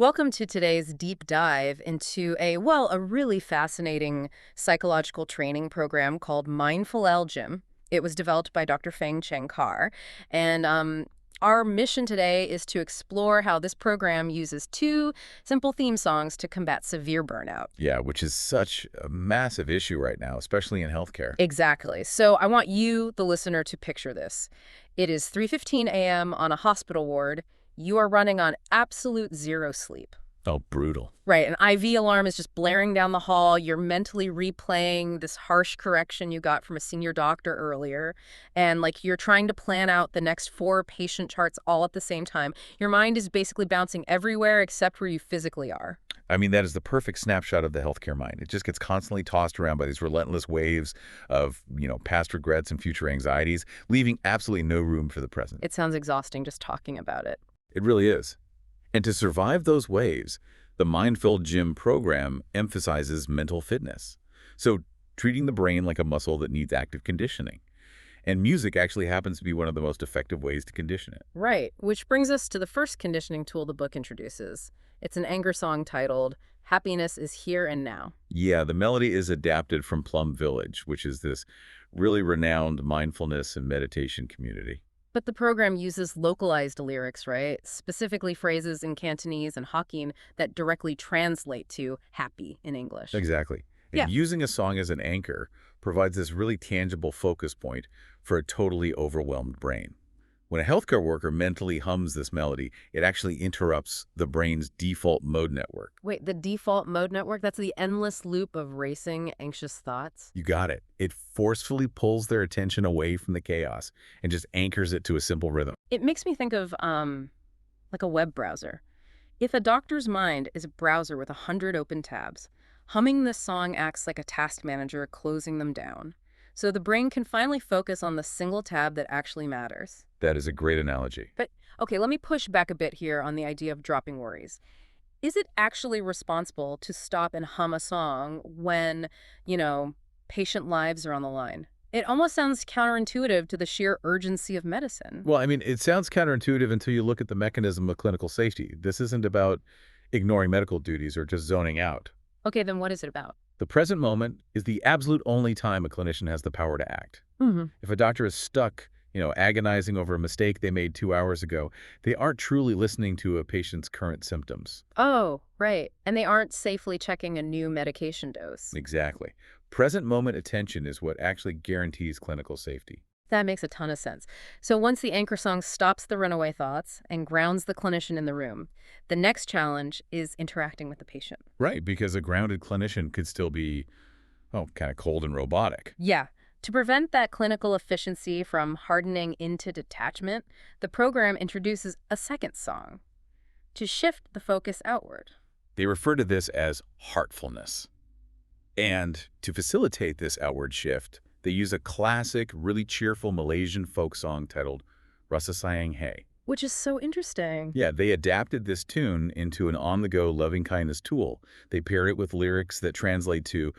Welcome to today's deep dive into a really fascinating psychological training program called Mindful Gym. It was developed by Dr. Feng Cheng Kar. And our mission today is to explore how this program uses two simple theme songs to combat severe burnout. Yeah, which is such a massive issue right now, especially in healthcare. Exactly. So I want you, the listener, to picture this. It is 3:15 a.m. on a hospital ward. You are running on absolute zero sleep. Oh, brutal. Right, an IV alarm is just blaring down the hall. You're mentally replaying this harsh correction you got from a senior doctor earlier. And you're trying to plan out the next 4 patient charts all at the same time. Your mind is basically bouncing everywhere except where you physically are. I mean, that is the perfect snapshot of the healthcare mind. It just gets constantly tossed around by these relentless waves of, past regrets and future anxieties, leaving absolutely no room for the present. It sounds exhausting just talking about it. It really is. And to survive those waves, the Mindful Gym program emphasizes mental fitness. So treating the brain like a muscle that needs active conditioning. And music actually happens to be one of the most effective ways to condition it. Right, which brings us to the first conditioning tool the book introduces. It's an anger song titled, Happiness is Here and Now. Yeah, the melody is adapted from Plum Village, which is this really renowned mindfulness and meditation community. But the program uses localized lyrics, right? Specifically phrases in Cantonese and Hokkien that directly translate to happy in English. Exactly. Yeah. And using a song as an anchor provides this really tangible focus point for a totally overwhelmed brain. When a healthcare worker mentally hums this melody, it actually interrupts the brain's default mode network. Wait, the default mode network? That's the endless loop of racing, anxious thoughts? You got it. It forcefully pulls their attention away from the chaos and just anchors it to a simple rhythm. It makes me think of, like a web browser. If a doctor's mind is a browser with 100 open tabs, humming this song acts like a task manager closing them down. So the brain can finally focus on the single tab that actually matters. That is a great analogy. But, okay, let me push back a bit here on the idea of dropping worries. Is it actually responsible to stop and hum a song when, patient lives are on the line? It almost sounds counterintuitive to the sheer urgency of medicine. Well, I mean, it sounds counterintuitive until you look at the mechanism of clinical safety. This isn't about ignoring medical duties or just zoning out. Okay, then what is it about? The present moment is the absolute only time a clinician has the power to act. If a doctor is stuck, agonizing over a mistake they made 2 hours ago, they aren't truly listening to a patient's current symptoms. Oh, right. And they aren't safely checking a new medication dose. Exactly. Present moment attention is what actually guarantees clinical safety. That makes a ton of sense. So once the anchor song stops the runaway thoughts and grounds the clinician in the room, the next challenge is interacting with the patient. Right, because a grounded clinician could still be, kind of cold and robotic. Yeah. To prevent that clinical efficiency from hardening into detachment, the program introduces a second song to shift the focus outward. They refer to this as heartfulness. And to facilitate this outward shift, they use a classic, really cheerful Malaysian folk song titled Rasa Sayang Hai. Which is so interesting. Yeah, they adapted this tune into an on-the-go loving-kindness tool. They paired it with lyrics that translate to,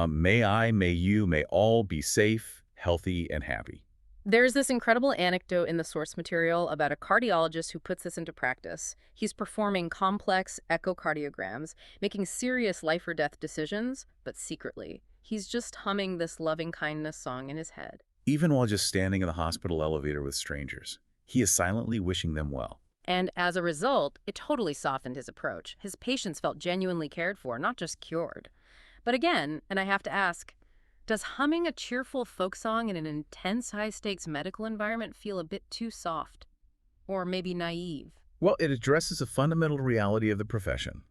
may I, may you, may all be safe, healthy, and happy. There's this incredible anecdote in the source material about a cardiologist who puts this into practice. He's performing complex echocardiograms, making serious life-or-death decisions, but secretly. He's just humming this loving-kindness song in his head. Even while just standing in the hospital elevator with strangers, he is silently wishing them well. And as a result, it totally softened his approach. His patients felt genuinely cared for, not just cured. But again, and I have to ask, does humming a cheerful folk song in an intense high-stakes medical environment feel a bit too soft? Or maybe naive? Well, it addresses a fundamental reality of the profession,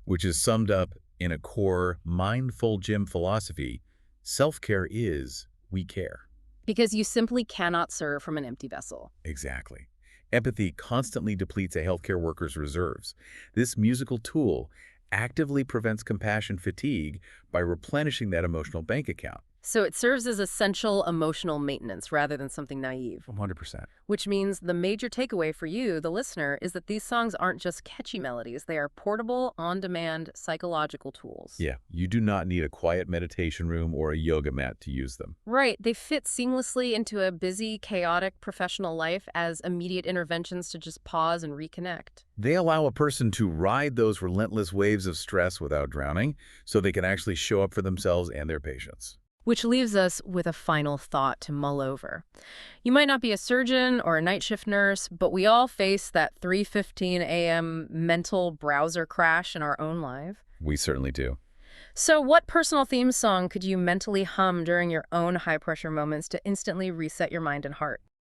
which is summed up in a core mindful gym philosophy. Self-care is we care. Because you simply cannot serve from an empty vessel. Exactly. Empathy constantly depletes a healthcare worker's reserves. This musical tool actively prevents compassion fatigue by replenishing that emotional bank account. So it serves as essential emotional maintenance rather than something naive. 100%. Which means the major takeaway for you, the listener, is that these songs aren't just catchy melodies. They are portable, on-demand psychological tools. Yeah, you do not need a quiet meditation room or a yoga mat to use them. Right. They fit seamlessly into a busy, chaotic professional life as immediate interventions to just pause and reconnect. They allow a person to ride those relentless waves of stress without drowning, so they can actually show up for themselves and their patients. Which leaves us with a final thought to mull over. You might not be a surgeon or a night shift nurse, but we all face that 3:15 a.m. mental browser crash in our own life. We certainly do. So what personal theme song could you mentally hum during your own high-pressure moments to instantly reset your mind and heart?